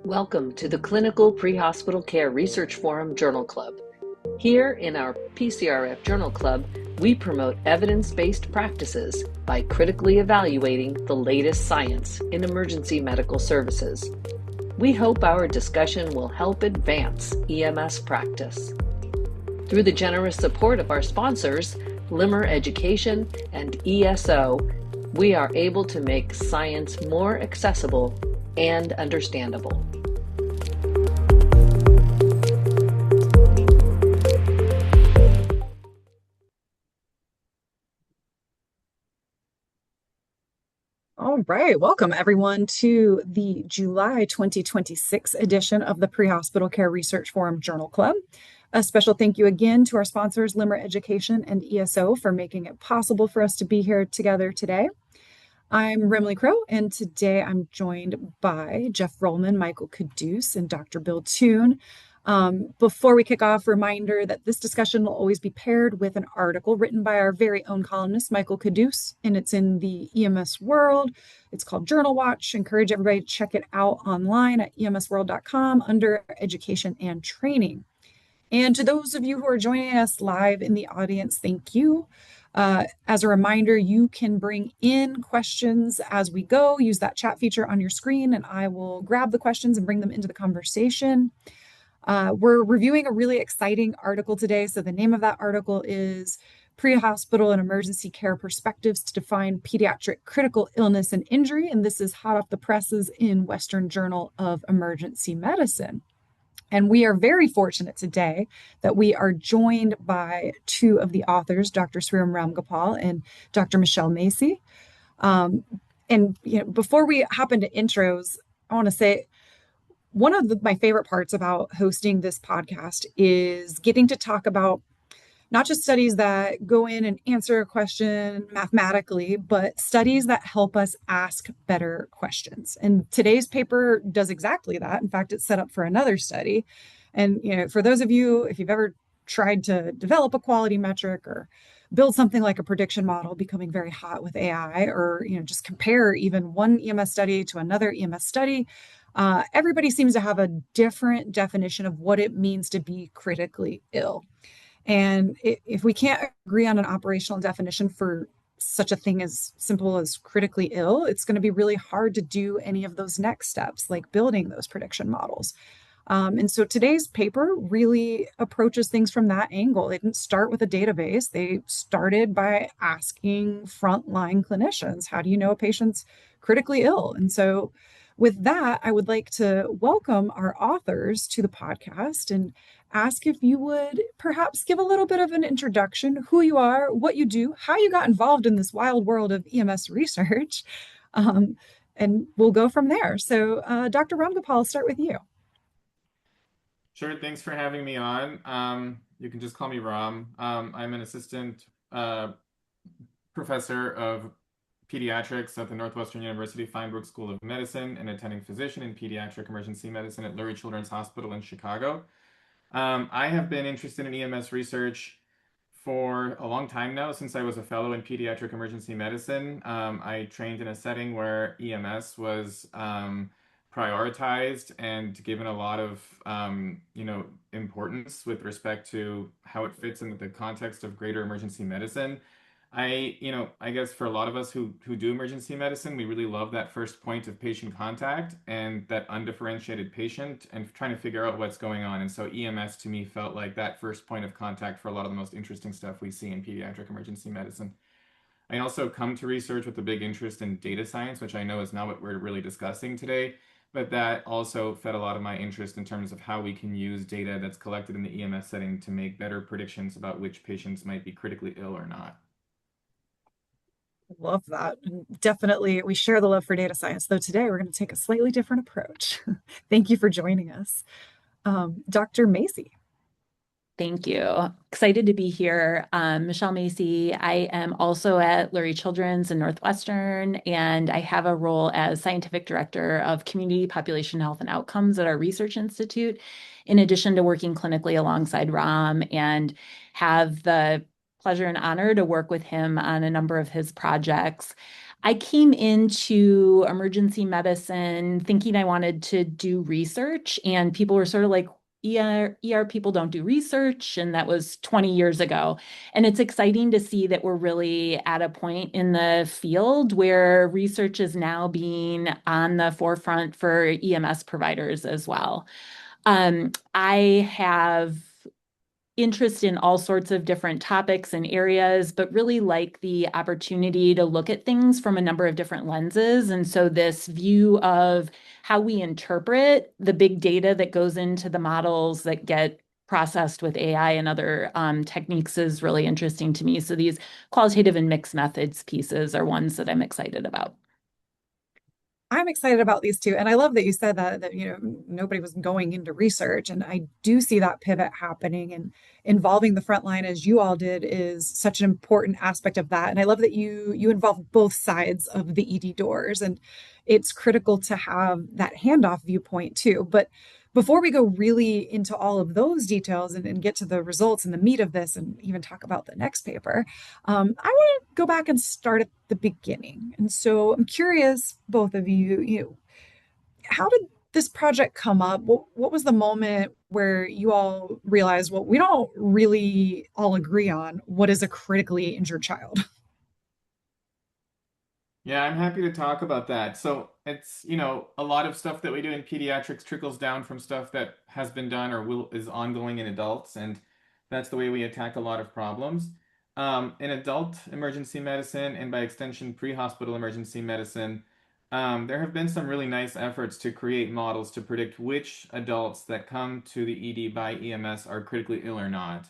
Welcome to the Clinical Pre-Hospital Care Research Forum Journal Club. Here in our PCRF Journal Club, we promote evidence-based practices by critically evaluating the latest science in emergency medical services. We hope our discussion will help advance EMS practice. Through the generous support of our sponsors, Limmer Education and ESO, we are able to make science more accessible and understandable. All right, welcome everyone to the July 2026 edition of the Pre-Hospital Care Research Forum Journal Club. A special thank you again to our sponsors, Limmer Education and ESO, for making it possible for us to be here together today. I'm Remley Crow, and today I'm joined by Jeff Rollman, Michael Caduce, and Dr. Bill Toon. Before we kick off, reminder that this discussion will always be paired with an article written by our very own columnist, Michael Caduce, and it's in the EMS World. It's called Journal Watch. Encourage everybody to check it out online at emsworld.com under Education and Training. And to those of you who are joining us live in the audience, thank you. As a reminder, you can bring in questions as we go. Use that chat feature on your screen, and I will grab the questions and bring them into the conversation. We're reviewing a really exciting article today. So the name of that article is Pre-Hospital and Emergency Care Perspectives to Define Pediatric Critical Illness and Injury. And this is hot off the presses in Western Journal of Emergency Medicine. And we are very fortunate today that we are joined by two of the authors, Dr. Sriram Ramgopal and Dr. Michelle Macy. Before we hop into intros, I want to say one of my favorite parts about hosting this podcast is getting to talk about not just studies that go in and answer a question mathematically, but studies that help us ask better questions. And today's paper does exactly that. In fact, it's set up for another study. And for those of you, if you've ever tried to develop a quality metric or build something like a prediction model, becoming very hot with AI, or just compare even one EMS study to another EMS study, everybody seems to have a different definition of what it means to be critically ill. And if we can't agree on an operational definition for such a thing as simple as critically ill, it's going to be really hard to do any of those next steps, like building those prediction models. And so today's paper really approaches things from that angle. They didn't start with a database. They started by asking frontline clinicians, how do you know a patient's critically ill? And so with that, I would like to welcome our authors to the podcast and ask if you would perhaps give a little bit of an introduction, who you are, what you do, how you got involved in this wild world of EMS research, and we'll go from there. So Dr. Ramgopal, I'll start with you. Sure, thanks for having me on. You can just call me Ram. I'm an assistant professor of pediatrics at the Northwestern University Feinberg School of Medicine and attending physician in pediatric emergency medicine at Lurie Children's Hospital in Chicago. I have been interested in EMS research for a long time now, since I was a fellow in pediatric emergency medicine. I trained in a setting where EMS was prioritized and given a lot of importance with respect to how it fits into the context of greater emergency medicine. I guess for a lot of us who do emergency medicine, we really love that first point of patient contact and that undifferentiated patient and trying to figure out what's going on. And so EMS to me felt like that first point of contact for a lot of the most interesting stuff we see in pediatric emergency medicine. I also come to research with a big interest in data science, which I know is not what we're really discussing today, but that also fed a lot of my interest in terms of how we can use data that's collected in the EMS setting to make better predictions about which patients might be critically ill or not. Love that. Definitely, we share the love for data science, though today we're going to take a slightly different approach. Thank you for joining us. Dr. Macy. Thank you. Excited to be here. Michelle Macy. I am also at Lurie Children's in Northwestern, and I have a role as Scientific Director of Community Population Health and Outcomes at our Research Institute, in addition to working clinically alongside Ram, and have the pleasure and honor to work with him on a number of his projects. I came into emergency medicine thinking I wanted to do research, and people were sort of like, ER people don't do research, and that was 20 years ago. And it's exciting to see that we're really at a point in the field where research is now being on the forefront for EMS providers as well. I have interest in all sorts of different topics and areas, but really like the opportunity to look at things from a number of different lenses. And so this view of how we interpret the big data that goes into the models that get processed with AI and other techniques is really interesting to me. So these qualitative and mixed methods pieces are ones that I'm excited about. I'm excited about these two. And I love that you said that nobody was going into research. And I do see that pivot happening, and involving the front line as you all did is such an important aspect of that. And I love that you involve both sides of the ED doors. And it's critical to have that handoff viewpoint too. But before we go really into all of those details and get to the results and the meat of this and even talk about the next paper, I want to go back and start at the beginning. And so I'm curious, both of you, how did this project come up? What was the moment where you all realized, well, we don't really all agree on what is a critically injured child? Yeah, I'm happy to talk about that. So it's, a lot of stuff that we do in pediatrics trickles down from stuff that has been done or is ongoing in adults, and that's the way we attack a lot of problems. In adult emergency medicine and by extension pre-hospital emergency medicine, there have been some really nice efforts to create models to predict which adults that come to the ED by EMS are critically ill or not.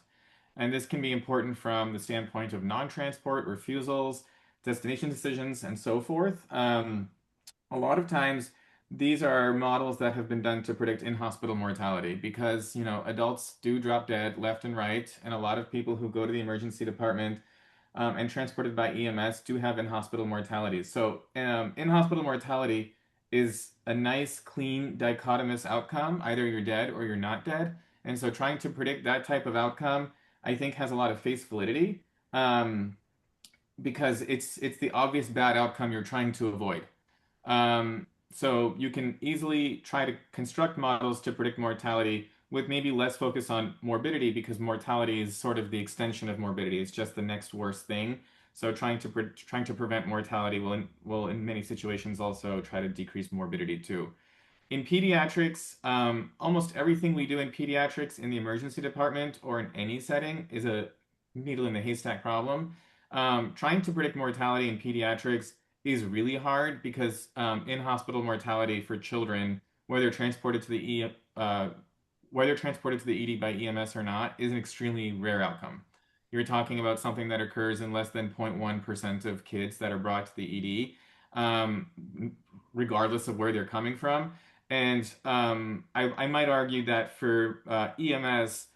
And this can be important from the standpoint of non-transport refusals, destination decisions, and so forth. A lot of times, these are models that have been done to predict in-hospital mortality because, adults do drop dead left and right, and a lot of people who go to the emergency department and transported by EMS do have in-hospital mortality. So, in-hospital mortality is a nice, clean, dichotomous outcome. Either you're dead or you're not dead. And so, trying to predict that type of outcome, I think, has a lot of face validity because it's the obvious bad outcome you're trying to avoid. So you can easily try to construct models to predict mortality with maybe less focus on morbidity because mortality is sort of the extension of morbidity. It's just the next worst thing. So trying to prevent mortality will in many situations also try to decrease morbidity too. In pediatrics, almost everything we do in pediatrics in the emergency department or in any setting is a needle in the haystack problem. Trying to predict mortality in pediatrics is really hard because in-hospital mortality for children, whether transported to whether transported to the ED by EMS or not, is an extremely rare outcome. You're talking about something that occurs in less than 0.1% of kids that are brought to the ED, regardless of where they're coming from. And I might argue that for EMS,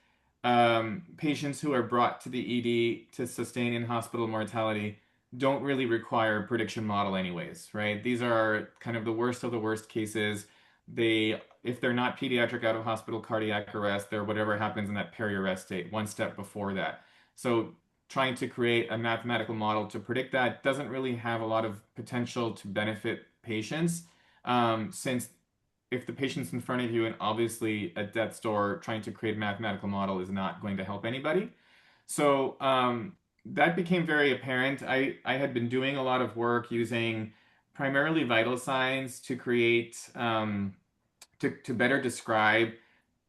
patients who are brought to the ED to sustain in-hospital mortality don't really require a prediction model anyways, right? These are kind of the worst of the worst cases. If they're not pediatric out of hospital cardiac arrest, they're whatever happens in that peri-arrest state, one step before that. So trying to create a mathematical model to predict that doesn't really have a lot of potential to benefit patients, since if the patient's in front of you and obviously at death's door, trying to create a mathematical model is not going to help anybody. So that became very apparent. I had been doing a lot of work using primarily vital signs to create to better describe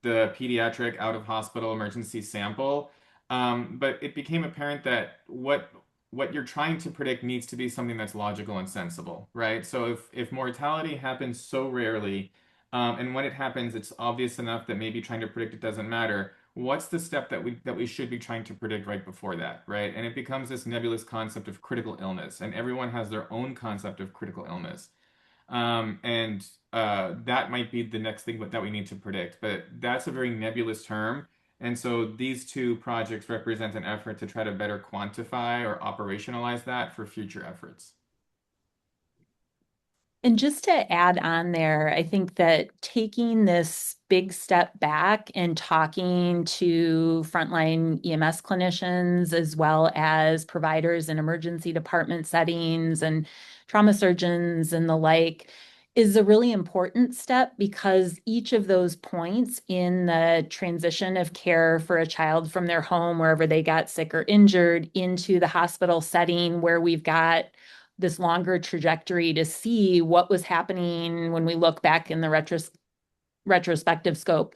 the pediatric out of hospital emergency sample. But it became apparent that what you're trying to predict needs to be something that's logical and sensible, right? So if mortality happens so rarely, and when it happens, it's obvious enough that maybe trying to predict it doesn't matter. What's the step that we should be trying to predict right before that, right? And it becomes this nebulous concept of critical illness, and everyone has their own concept of critical illness. And that might be the next thing that we need to predict, but that's a very nebulous term. And so these two projects represent an effort to try to better quantify or operationalize that for future efforts. And just to add on there, I think that taking this big step back and talking to frontline EMS clinicians, as well as providers in emergency department settings and trauma surgeons and the like, is a really important step, because each of those points in the transition of care for a child from their home, wherever they got sick or injured, into the hospital setting where we've got this longer trajectory to see what was happening when we look back in the retrospective scope,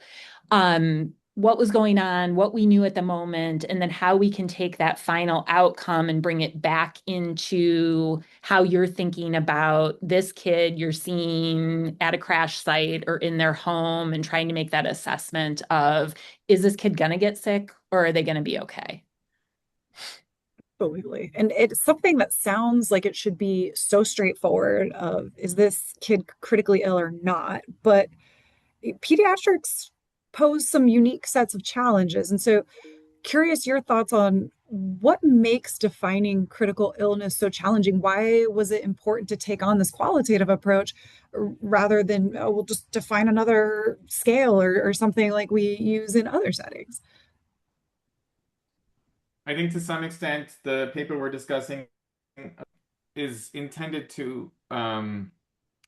what was going on, what we knew at the moment, and then how we can take that final outcome and bring it back into how you're thinking about this kid you're seeing at a crash site or in their home, and trying to make that assessment of, is this kid going to get sick or are they going to be okay? Absolutely. And it's something that sounds like it should be so straightforward of, is this kid critically ill or not? But pediatrics pose some unique sets of challenges. And so curious your thoughts on what makes defining critical illness so challenging. Why was it important to take on this qualitative approach rather than, oh, we'll just define another scale or something like we use in other settings? I think to some extent, the paper we're discussing is intended to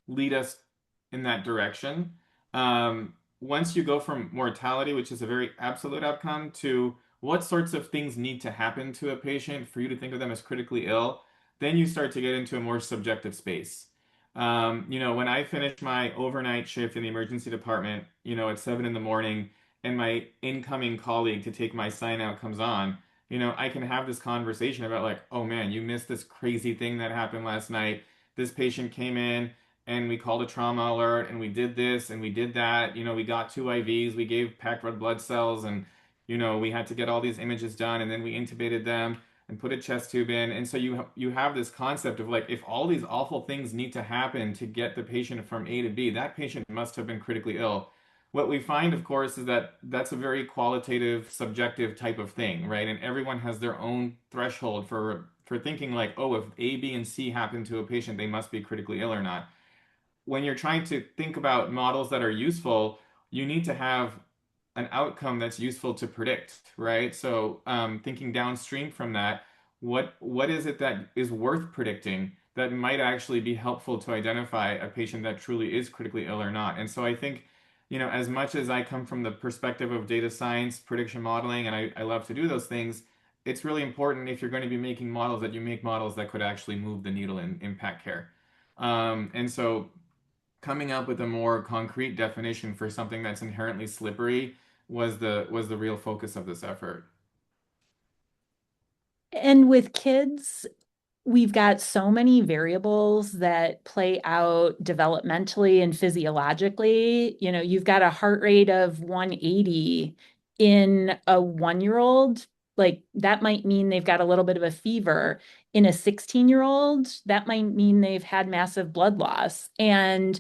lead us in that direction. Once you go from mortality, which is a very absolute outcome, to what sorts of things need to happen to a patient for you to think of them as critically ill, then you start to get into a more subjective space. When I finish my overnight shift in the emergency department, at 7 in the morning, and my incoming colleague to take my sign out comes on, I can have this conversation about like, oh man, you missed this crazy thing that happened last night. This patient came in and we called a trauma alert and we did this and we did that. We got 2 IVs, we gave packed red blood cells, and we had to get all these images done, and then we intubated them and put a chest tube in. And so you have this concept of like, if all these awful things need to happen to get the patient from A to B, that patient must have been critically ill. What we find, of course, is that that's a very qualitative, subjective type of thing, right? And everyone has their own threshold for thinking like, oh, if A, B, and C happen to a patient, they must be critically ill or not. When you're trying to think about models that are useful, you need to have an outcome that's useful to predict, right? So thinking downstream from that, what is it that is worth predicting that might actually be helpful to identify a patient that truly is critically ill or not? And so I think, as much as I come from the perspective of data science, prediction modeling, and I love to do those things, it's really important, if you're going to be making models, that you make models that could actually move the needle in impact care. And so coming up with a more concrete definition for something that's inherently slippery was the real focus of this effort. And with kids, we've got so many variables that play out developmentally and physiologically. You've got a heart rate of 180 in a 1-year-old, like that might mean they've got a little bit of a fever. In a 16-year-old, that might mean they've had massive blood loss. And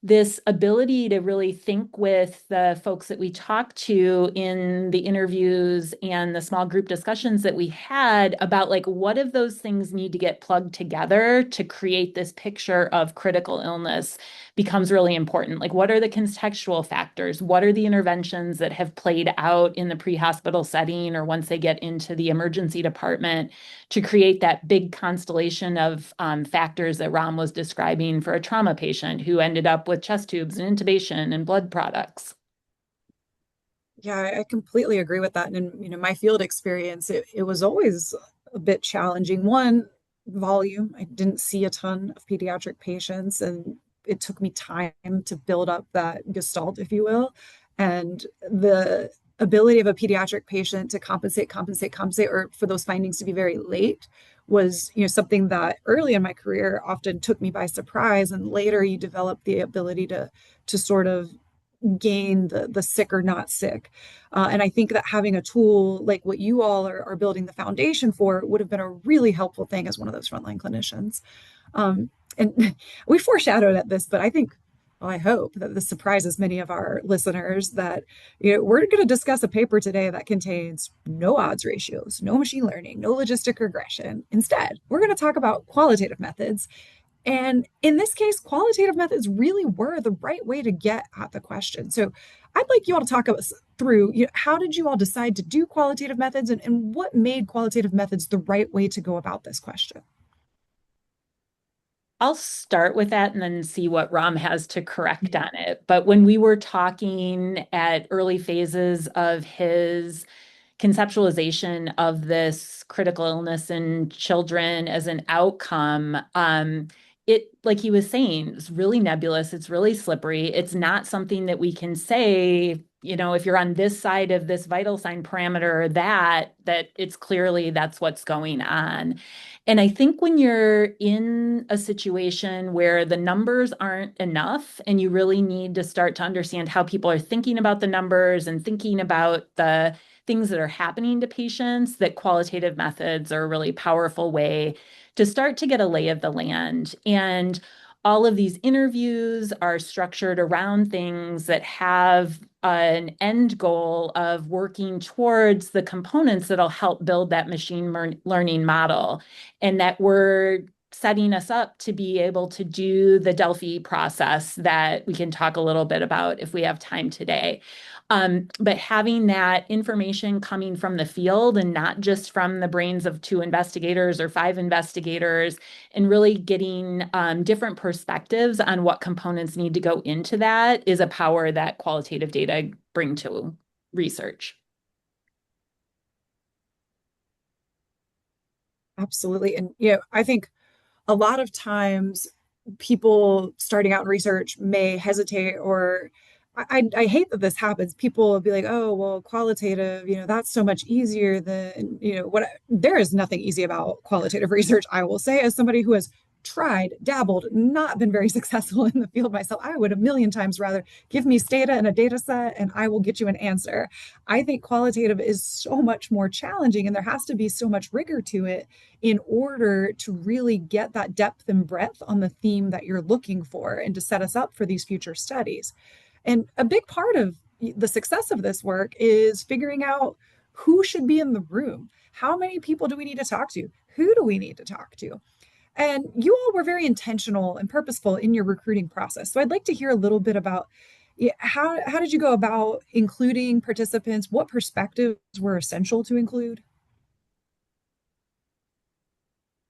this ability to really think with the folks that we talked to in the interviews and the small group discussions that we had about like, what of those things need to get plugged together to create this picture of critical illness becomes really important. Like, what are the contextual factors? What are the interventions that have played out in the pre-hospital setting or once they get into the emergency department to create that big constellation of factors that Ram was describing for a trauma patient who ended up with chest tubes and intubation and blood products? Yeah, I completely agree with that. And my field experience, it was always a bit challenging. One, volume. I didn't see a ton of pediatric patients, and it took me time to build up that gestalt, if you will. And the ability of a pediatric patient to compensate, or for those findings to be very late was, something that early in my career often took me by surprise. And later you develop the ability to sort of gain the sick or not sick. And I think that having a tool like what you all are building the foundation for would have been a really helpful thing as one of those frontline clinicians. And we foreshadowed at this, but I think, well, I hope that this surprises many of our listeners that we're going to discuss a paper today that contains no odds ratios, no machine learning, no logistic regression. Instead, we're going to talk about qualitative methods And in this case, qualitative methods really were the right way to get at the question. So I'd like you all to talk us through, how did you all decide to do qualitative methods, and what made qualitative methods the right way to go about this question? I'll start with that and then see what Ram has to correct on it. But when we were talking at early phases of his conceptualization of this critical illness in children as an outcome, it, like he was saying, is really nebulous. It's really slippery. It's not something that we can say, if you're on this side of this vital sign parameter, or that it's clearly that's what's going on. And I think when you're in a situation where the numbers aren't enough and you really need to start to understand how people are thinking about the numbers and thinking about the things that are happening to patients, that qualitative methods are a really powerful way to start to get a lay of the land. And all of these interviews are structured around things that have an end goal of working towards the components that'll help build that machine learning model, and that we're setting us up to be able to do the Delphi process that we can talk a little bit about if we have time today. But having that information coming from the field and not just from the brains of 2 investigators or 5 investigators, and really getting different perspectives on what components need to go into that is a power that qualitative data bring to research. Absolutely. And, I think a lot of times people starting out in research may hesitate, or I hate that this happens. People will be like, oh, well, qualitative, that's so much easier than, what there is nothing easy about qualitative research, I will say, as somebody who has tried, dabbled, not been very successful in the field myself. I would a million times rather give me data and a data set and I will get you an answer. I think qualitative is so much more challenging, and there has to be so much rigor to it in order to really get that depth and breadth on the theme that you're looking for and to set us up for these future studies. And a big part of the success of this work is figuring out who should be in the room. How many people do we need to talk to? Who do we need to talk to? And you all were very intentional and purposeful in your recruiting process. So I'd like to hear a little bit about how did you go about including participants? What perspectives were essential to include?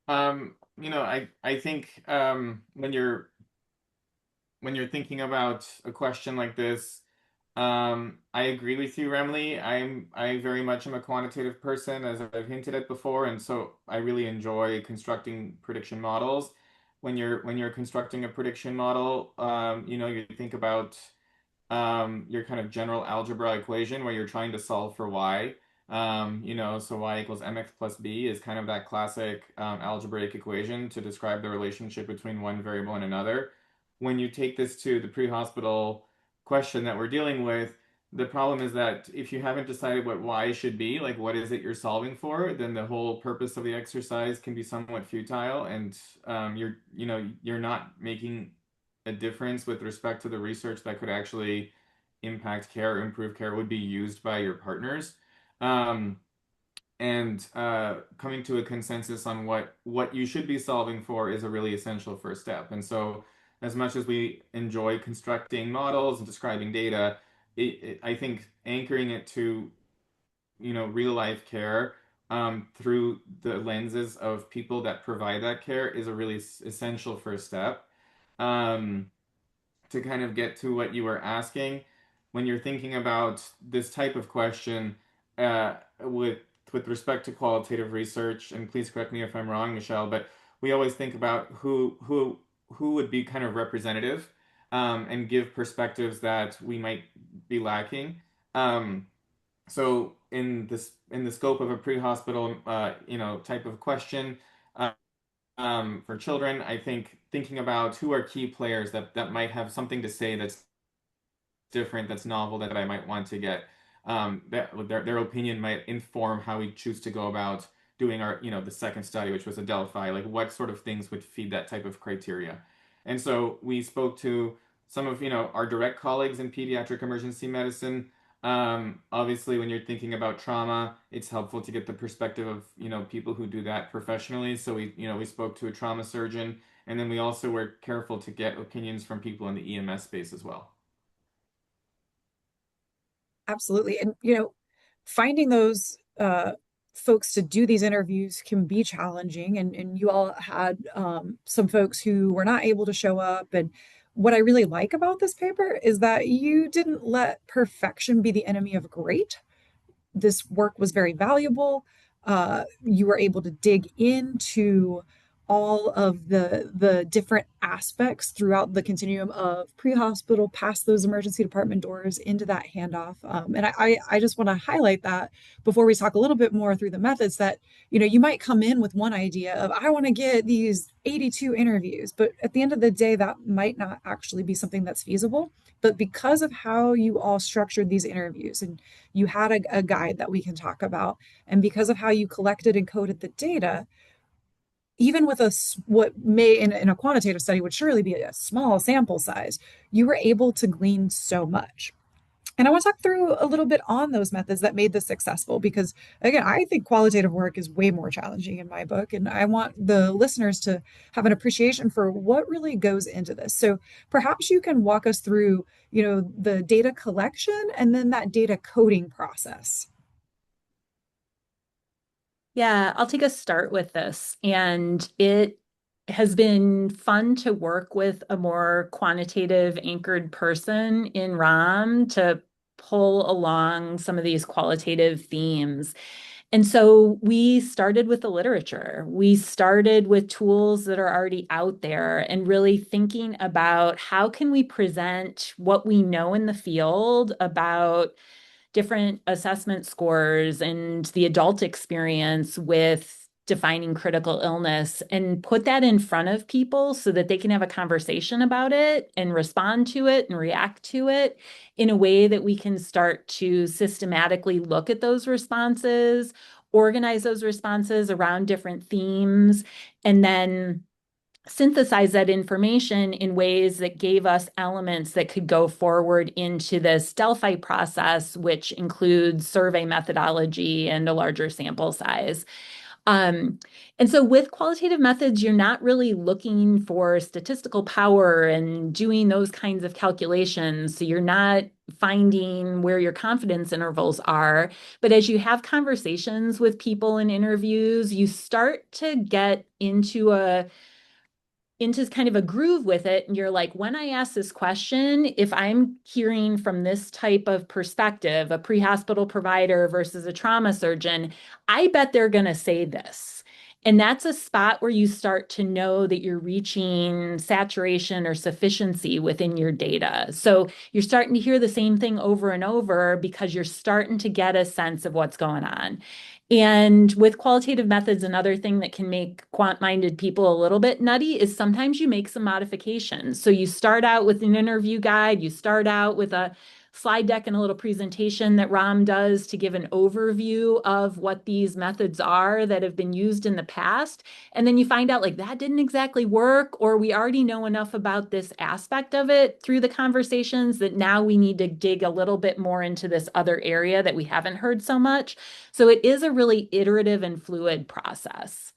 I think when you're thinking about a question like this, I agree with you, Remley. I very much am a quantitative person, as I've hinted at before, and so I really enjoy constructing prediction models. When you're constructing a prediction model, you think about your kind of general algebra equation where you're trying to solve for y. So y equals mx plus b is kind of that classic algebraic equation to describe the relationship between one variable and another. When you take this to the pre-hospital question that we're dealing with, the problem is that if you haven't decided what y should be, like what is it you're solving for, then the whole purpose of the exercise can be somewhat futile, and you're not making a difference with respect to the research that could actually impact care or improve care would be used by your partners. And coming to a consensus on what you should be solving for is a really essential first step. And so, as much as we enjoy constructing models and describing data, I think anchoring it to real life care through the lenses of people that provide that care is a really essential first step. Um, to kind of get to what you were asking, when you're thinking about this type of question, with respect to qualitative research, and please correct me if I'm wrong, Michelle, but we always think about who would be kind of representative, and give perspectives that we might be lacking. So in the scope of a pre-hospital type of question, for children, I think thinking about who are key players that might have something to say that's different, that's novel, that I might want to get. That their opinion might inform how we choose to go about doing our, the second study, which was a Delphi. Like what sort of things would feed that type of criteria. And so we spoke to some of, our direct colleagues in pediatric emergency medicine, Obviously, when you're thinking about trauma, it's helpful to get the perspective of, people who do that professionally. So we spoke to a trauma surgeon, and then we also were careful to get opinions from people in the EMS space as well. Absolutely. And, finding those folks to do these interviews can be challenging. And you all had some folks who were not able to show up. And what I really like about this paper is that you didn't let perfection be the enemy of great. This work was very valuable. You were able to dig into all of the different aspects throughout the continuum of pre-hospital, past those emergency department doors into that handoff. And I just want to highlight that before we talk a little bit more through the methods that, you might come in with one idea of, I want to get these 82 interviews, but at the end of the day, that might not actually be something that's feasible. But because of how you all structured these interviews, and you had a guide that we can talk about, and because of how you collected and coded the data, even with what may in a quantitative study would surely be a small sample size, you were able to glean so much. And I want to talk through a little bit on those methods that made this successful, because again, I think qualitative work is way more challenging in my book. And I want the listeners to have an appreciation for what really goes into this. So perhaps you can walk us through, the data collection and then that data coding process. Yeah, I'll take a start with this. And it has been fun to work with a more quantitative anchored person in RAM to pull along some of these qualitative themes. And so we started with the literature. We started with tools that are already out there and really thinking about how can we present what we know in the field about different assessment scores and the adult experience with defining critical illness and put that in front of people so that they can have a conversation about it and respond to it and react to it in a way that we can start to systematically look at those responses, organize those responses around different themes, and then synthesize that information in ways that gave us elements that could go forward into this Delphi process, which includes survey methodology and a larger sample size. And so with qualitative methods, you're not really looking for statistical power and doing those kinds of calculations. So you're not finding where your confidence intervals are. But as you have conversations with people in interviews, you start to get into kind of a groove with it. And you're like, when I ask this question, if I'm hearing from this type of perspective, a pre-hospital provider versus a trauma surgeon, I bet they're going to say this. And that's a spot where you start to know that you're reaching saturation or sufficiency within your data. So you're starting to hear the same thing over and over because you're starting to get a sense of what's going on. And with qualitative methods, another thing that can make quant-minded people a little bit nutty is sometimes you make some modifications. So you start out with an interview guide, you start out with a slide deck and a little presentation that Ram does to give an overview of what these methods are that have been used in the past. And then you find out like that didn't exactly work, or we already know enough about this aspect of it through the conversations that now we need to dig a little bit more into this other area that we haven't heard so much. So it is a really iterative and fluid process.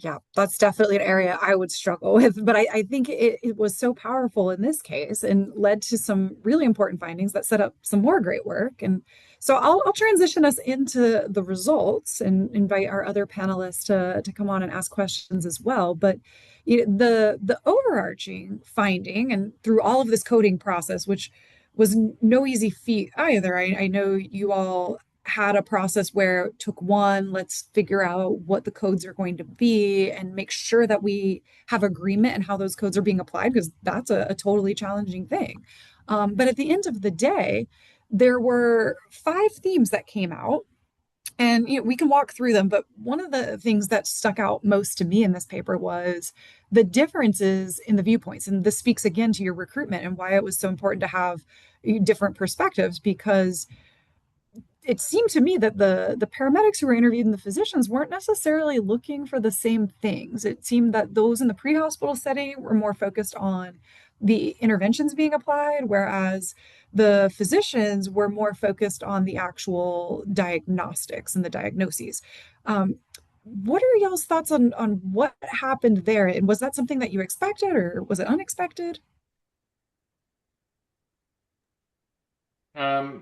Yeah, that's definitely an area I would struggle with, but I think it was so powerful in this case and led to some really important findings that set up some more great work. And so I'll transition us into the results and invite our other panelists to come on and ask questions as well. But the overarching finding, and through all of this coding process, which was no easy feat either. I know you all had a process where it took let's figure out what the codes are going to be and make sure that we have agreement in how those codes are being applied, because that's a totally challenging thing. But at the end of the day, there were 5 themes that came out, and we can walk through them. But one of the things that stuck out most to me in this paper was the differences in the viewpoints. And this speaks again to your recruitment and why it was so important to have different perspectives, because it seemed to me that the paramedics who were interviewed and the physicians weren't necessarily looking for the same things. It seemed that those in the pre-hospital setting were more focused on the interventions being applied, whereas the physicians were more focused on the actual diagnostics and the diagnoses. Um, what are y'all's thoughts on what happened there? And was that something that you expected, or was it unexpected? I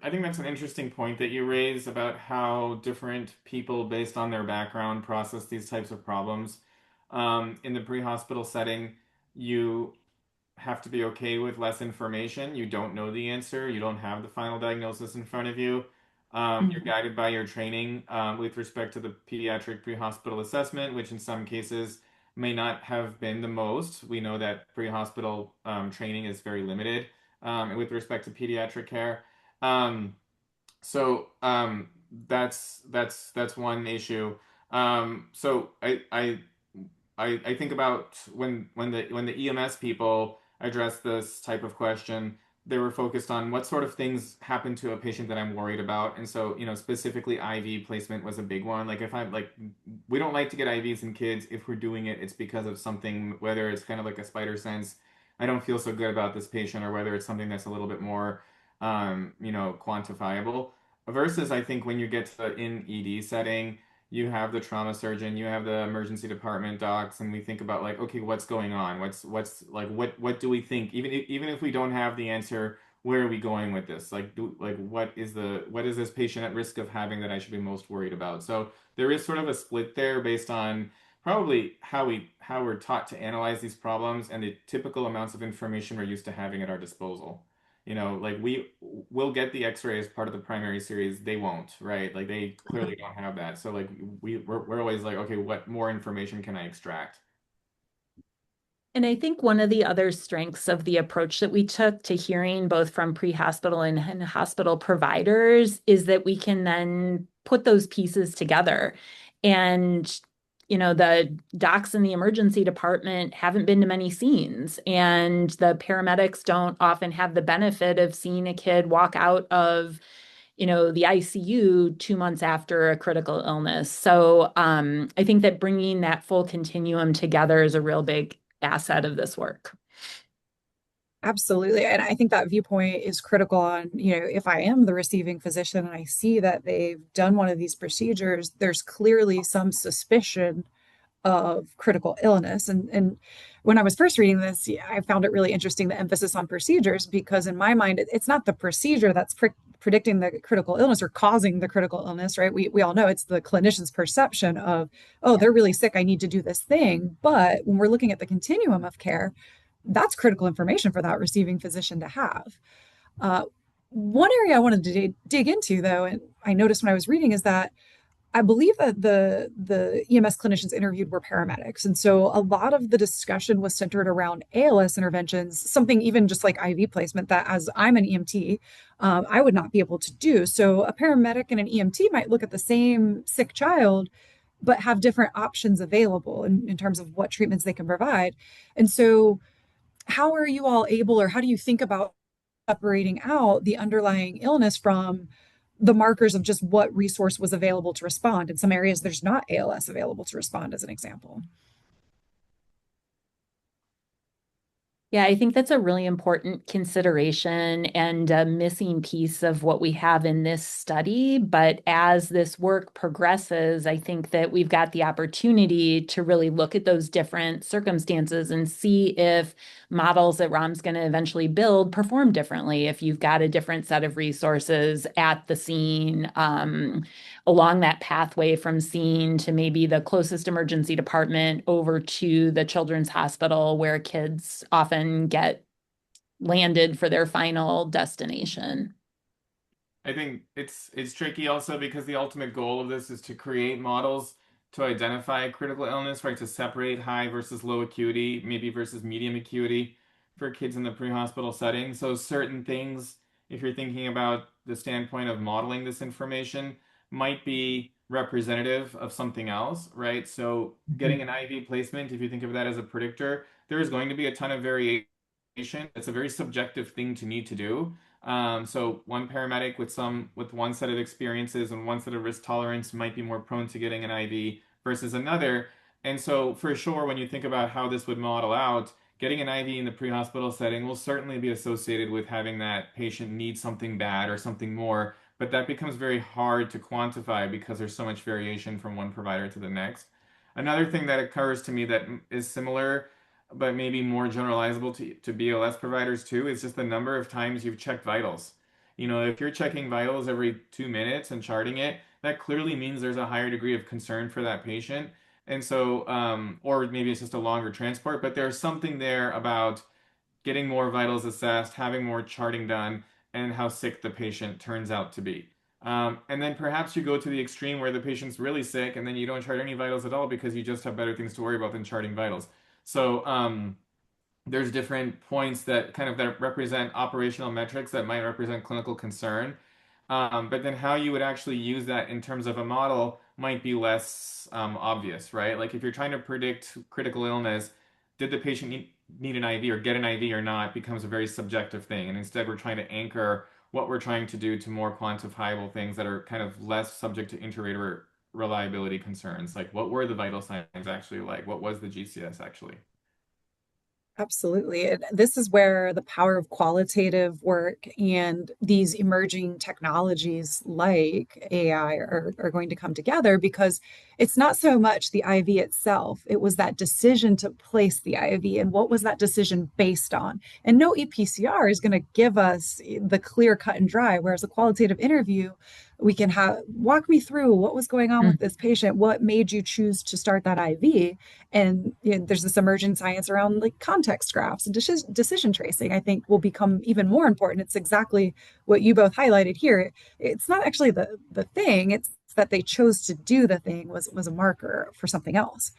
think that's an interesting point that you raise about how different people, based on their background, process these types of problems. In the pre-hospital setting, you have to be okay with less information. You don't know the answer. You don't have the final diagnosis in front of you. You're Mhm. guided by your training with respect to the pediatric pre-hospital assessment, which in some cases may not have been the most. We know that pre-hospital training is very limited with respect to pediatric care. Um, so that's one issue. So I think about when the EMS people address this type of question, they were focused on what sort of things happen to a patient that I'm worried about. And so, specifically IV placement was a big one. Like if I'm like, we don't like to get IVs in kids. If we're doing it, it's because of something, whether it's kind of like a spider sense, I don't feel so good about this patient, or whether it's something that's a little bit more, quantifiable. Versus, I think when you get to the in ED setting, you have the trauma surgeon, you have the emergency department docs, and we think about like, okay, what's going on? What's like what do we think? Even if we don't have the answer, where are we going with this? Like what is this patient at risk of having that I should be most worried about? So there is sort of a split there based on probably how we're taught to analyze these problems and the typical amounts of information we're used to having at our disposal. Like will get the X-ray as part of the primary series. They won't, right? Like they clearly don't have that. So like we're always like, okay, what more information can I extract? And I think one of the other strengths of the approach that we took to hearing both from pre-hospital and hospital providers is that we can then put those pieces together. And, the docs in the emergency department haven't been to many scenes, and the paramedics don't often have the benefit of seeing a kid walk out of the ICU 2 months after a critical illness. So I think that bringing that full continuum together is a real big asset of this work. Absolutely. And I think that viewpoint is critical on, if I am the receiving physician and I see that they've done one of these procedures, there's clearly some suspicion of critical illness. And when I was first reading this, yeah, I found it really interesting, the emphasis on procedures, because in my mind, it's not the procedure that's predicting the critical illness or causing the critical illness, right? We all know it's the clinician's perception of, oh, they're really sick, I need to do this thing. But when we're looking at the continuum of care, that's critical information for that receiving physician to have. Uh, One area I wanted to dig into, though, and I noticed when I was reading, is that I believe that the EMS clinicians interviewed were paramedics. And so a lot of the discussion was centered around ALS interventions, something even just like IV placement that as I'm an EMT, I would not be able to do. So a paramedic and an EMT might look at the same sick child, but have different options available in terms of what treatments they can provide. And so how are you all able, or how do you think about separating out the underlying illness from the markers of just what resource was available to respond? In some areas, there's not ALS available to respond, as an example. Yeah, I think that's a really important consideration and a missing piece of what we have in this study. But as this work progresses, I think that we've got the opportunity to really look at those different circumstances and see if models that ROM's going to eventually build perform differently. If you've got a different set of resources at the scene, along that pathway from scene to maybe the closest emergency department over to the children's hospital where kids often get landed for their final destination. I think it's tricky also because the ultimate goal of this is to create models to identify critical illness, right? To separate high versus low acuity, maybe versus medium acuity for kids in the pre-hospital setting. So certain things, if you're thinking about the standpoint of modeling this information, might be representative of something else, right? So getting an IV placement, if you think of that as a predictor, there is going to be a ton of variation. It's a very subjective thing to need to do. So one paramedic with one set of experiences and one set of risk tolerance might be more prone to getting an IV versus another. And so for sure, when you think about how this would model out, getting an IV in the pre-hospital setting will certainly be associated with having that patient need something bad or something more, but that becomes very hard to quantify because there's so much variation from one provider to the next. Another thing that occurs to me that is similar, but maybe more generalizable to BLS providers too, is just the number of times you've checked vitals. You know, if you're checking vitals every 2 minutes and charting it, that clearly means there's a higher degree of concern for that patient. And so, or maybe it's just a longer transport, but there's something there about getting more vitals assessed, having more charting done, and how sick the patient turns out to be. And then perhaps you go to the extreme where the patient's really sick and then you don't chart any vitals at all because you just have better things to worry about than charting vitals. So, there's different points that kind of that represent operational metrics that might represent clinical concern. But then how you would actually use that in terms of a model might be less obvious, right? Like if you're trying to predict critical illness, did the patient need an IV or get an IV or not becomes a very subjective thing. And instead we're trying to anchor what we're trying to do to more quantifiable things that are kind of less subject to inter-rater reliability concerns. Like what were the vital signs actually like? What was the GCS actually? Absolutely. And this is where the power of qualitative work and these emerging technologies like AI are going to come together, because it's not so much the IV itself. It was that decision to place the IV and what was that decision based on. And no EPCR is going to give us the clear cut and dry, whereas a qualitative interview, we can have walk me through what was going on with this patient, what made you choose to start that IV. And there's this emerging science around like context graphs and decision tracing, I think will become even more important. It's exactly what you both highlighted here. It's not actually the thing, it's that they chose to do the thing was a marker for something else.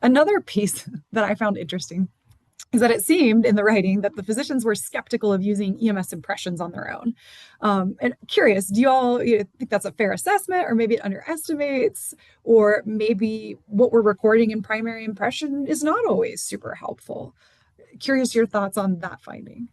Another piece that I found interesting is that it seemed in the writing that the physicians were skeptical of using EMS impressions on their own. And curious, do you all think that's a fair assessment, or maybe it underestimates, or maybe what we're recording in primary impression is not always super helpful? Curious your thoughts on that finding.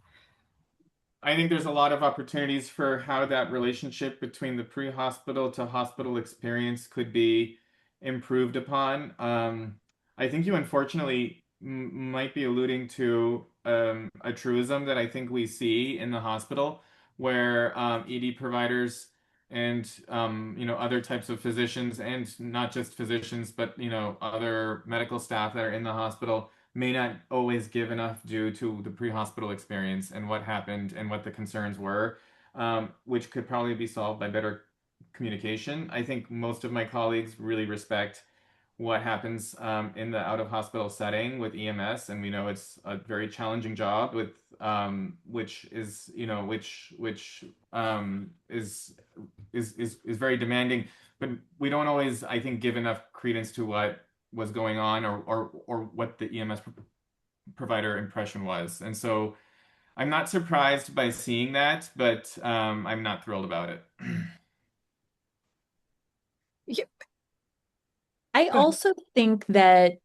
I think there's a lot of opportunities for how that relationship between the pre-hospital to hospital experience could be improved upon. I think you unfortunately might be alluding to a truism that I think we see in the hospital, where ED providers and other types of physicians, and not just physicians, but other medical staff that are in the hospital may not always give enough due to the pre-hospital experience and what happened and what the concerns were, which could probably be solved by better communication. I think most of my colleagues really respect what happens in the out-of-hospital setting with EMS, and we know it's a very challenging job with which is is very demanding, but we don't always, I think, give enough credence to what was going on, or what the EMS provider impression was. And so I'm not surprised by seeing that, but I'm not thrilled about it. Yeah, I go ahead. also think that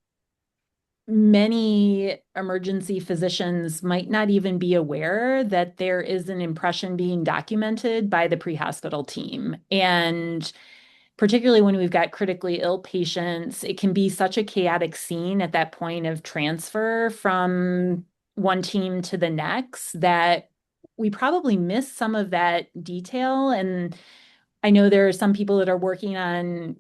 many emergency physicians might not even be aware that there is an impression being documented by the pre-hospital team. And particularly when we've got critically ill patients, it can be such a chaotic scene at that point of transfer from one team to the next that we probably miss some of that detail. And I know there are some people that are working on,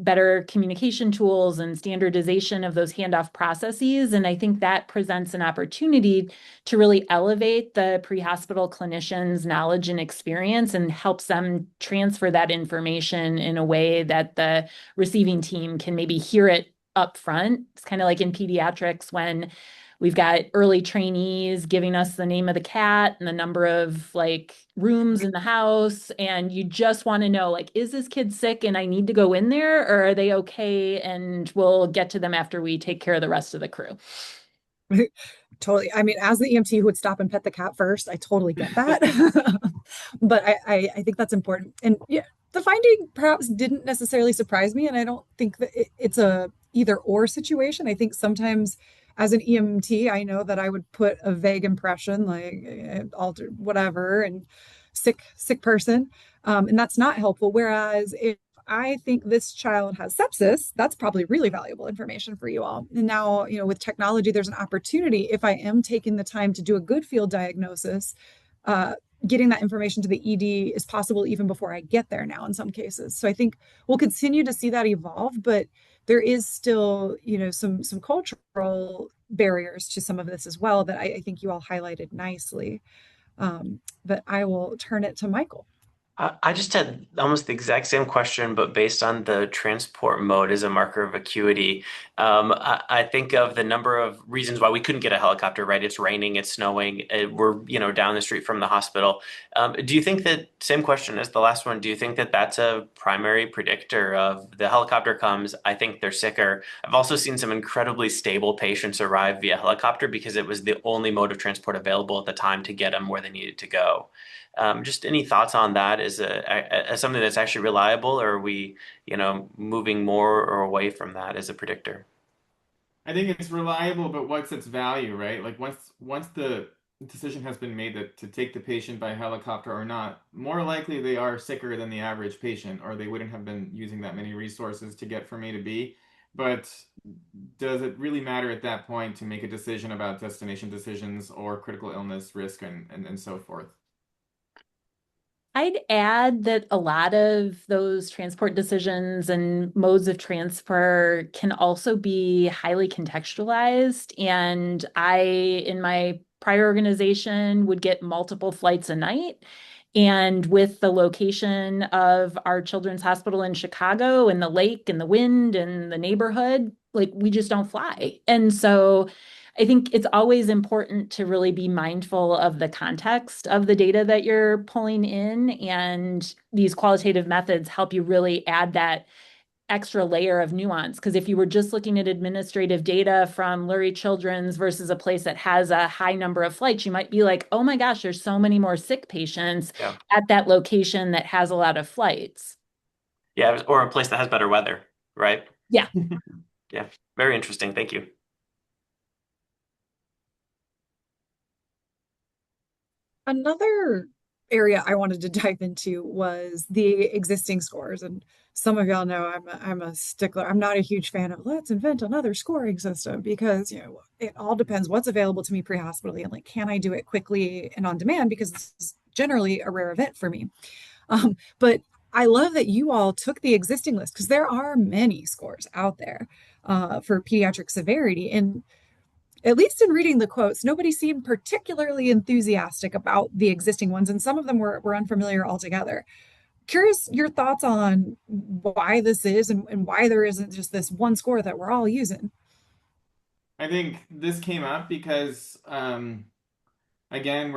better communication tools and standardization of those handoff processes. And I think that presents an opportunity to really elevate the pre-hospital clinicians' knowledge and experience and helps them transfer that information in a way that the receiving team can maybe hear it up front. It's kind of like in pediatrics when we've got early trainees giving us the name of the cat and the number of like rooms in the house. And you just want to know, like, is this kid sick and I need to go in there, or are they okay? And we'll get to them after we take care of the rest of the crew. Totally. I mean, as the EMT who would stop and pet the cat first, I totally get that. But I think that's important. And yeah, the finding perhaps didn't necessarily surprise me. And I don't think that it's a either or situation. I think sometimes as an EMT, I know that I would put a vague impression like altered whatever and sick person. And that's not helpful. Whereas if I think this child has sepsis. That's probably really valuable information for you all. And now, with technology, there's an opportunity if I am taking the time to do a good field diagnosis, getting that information to the ED is possible even before I get there now in some cases. So I think we'll continue to see that evolve, but there is still, some cultural barriers to some of this as well that I think you all highlighted nicely. But I will turn it to Michael. I just had almost the exact same question, but based on the transport mode as a marker of acuity. I think of the number of reasons why we couldn't get a helicopter, right? It's raining, it's snowing, we're, down the street from the hospital. Do you think that, same question as the last one, do you think that that's a primary predictor of the helicopter comes, I think they're sicker? I've also seen some incredibly stable patients arrive via helicopter because it was the only mode of transport available at the time to get them where they needed to go. Just any thoughts on that as something that's actually reliable, or are we, moving more or away from that as a predictor? I think it's reliable, but what's its value, right? Like once the decision has been made to take the patient by helicopter or not, more likely they are sicker than the average patient, or they wouldn't have been using that many resources to get from A to B. But does it really matter at that point to make a decision about destination decisions or critical illness risk and so forth? I'd add that a lot of those transport decisions and modes of transfer can also be highly contextualized. And in my prior organization, would get multiple flights a night. And with the location of our children's hospital in Chicago and the lake and the wind and the neighborhood, like we just don't fly. And so I think it's always important to really be mindful of the context of the data that you're pulling in. And these qualitative methods help you really add that extra layer of nuance. Because if you were just looking at administrative data from Lurie Children's versus a place that has a high number of flights, you might be like, oh my gosh, there's so many more sick patients at that location that has a lot of flights. Yeah, or a place that has better weather, right? Yeah. Yeah, very interesting. Thank you. Another area I wanted to dive into was the existing scores. And some of y'all know I'm a stickler. I'm not a huge fan of let's invent another scoring system because, it all depends what's available to me pre-hospitally and like, can I do it quickly and on demand? Because this is generally a rare event for me. But I love that you all took the existing list because there are many scores out there for pediatric severity. And at least in reading the quotes, nobody seemed particularly enthusiastic about the existing ones, and some of them were unfamiliar altogether. Curious your thoughts on why this is and why there isn't just this one score that we're all using. I think this came up because again,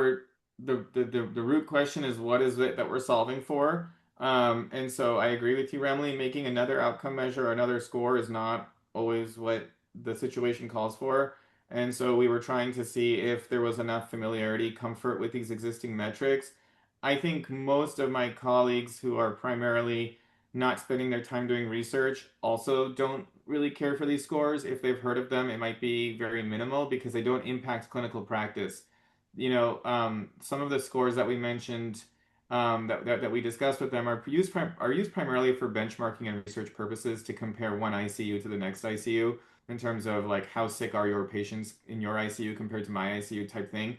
the root question is what is it that we're solving for? And so I agree with you, Remley. Making another outcome measure or another score is not always what the situation calls for. And so we were trying to see if there was enough familiarity, comfort with these existing metrics. I think most of my colleagues who are primarily not spending their time doing research also don't really care for these scores. If they've heard of them, it might be very minimal because they don't impact clinical practice. Some of the scores that we mentioned that we discussed with them are used primarily for benchmarking and research purposes to compare one ICU to the next ICU in terms of like how sick are your patients in your ICU compared to my ICU type thing.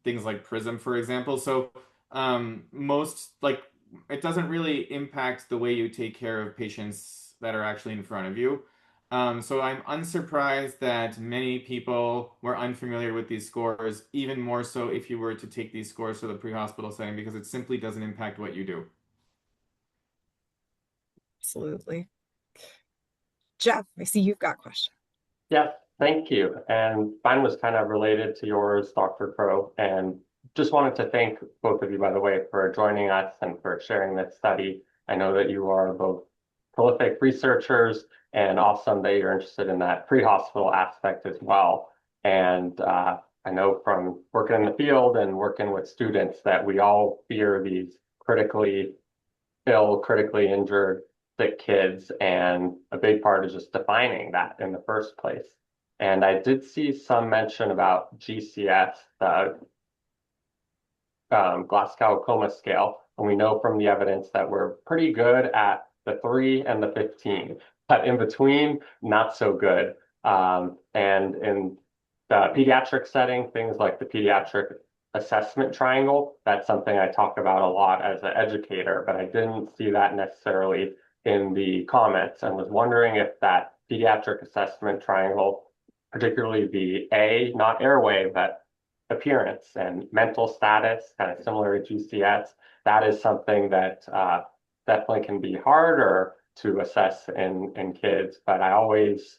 Things like PRISM, for example. So most like it doesn't really impact the way you take care of patients that are actually in front of you. So I'm unsurprised that many people were unfamiliar with these scores, even more so if you were to take these scores to the pre-hospital setting, because it simply doesn't impact what you do. Absolutely. Jeff, I see you've got a question. Yeah, thank you. And mine was kind of related to yours, Dr. Crow, and just wanted to thank both of you, by the way, for joining us and for sharing this study. I know that you are both prolific researchers and awesome that you're interested in that pre-hospital aspect as well. And I know from working in the field and working with students that we all fear these critically ill, critically injured, sick kids, and a big part is just defining that in the first place. And I did see some mention about GCS, the Glasgow Coma Scale. And we know from the evidence that we're pretty good at the 3 and the 15, but in between, not so good. And in the pediatric setting, things like the pediatric assessment triangle, that's something I talk about a lot as an educator, but I didn't see that necessarily in the comments and was wondering if that pediatric assessment triangle, particularly the A, not airway, but appearance and mental status, kind of similar to GCS, that is something that definitely can be harder to assess in kids. But I always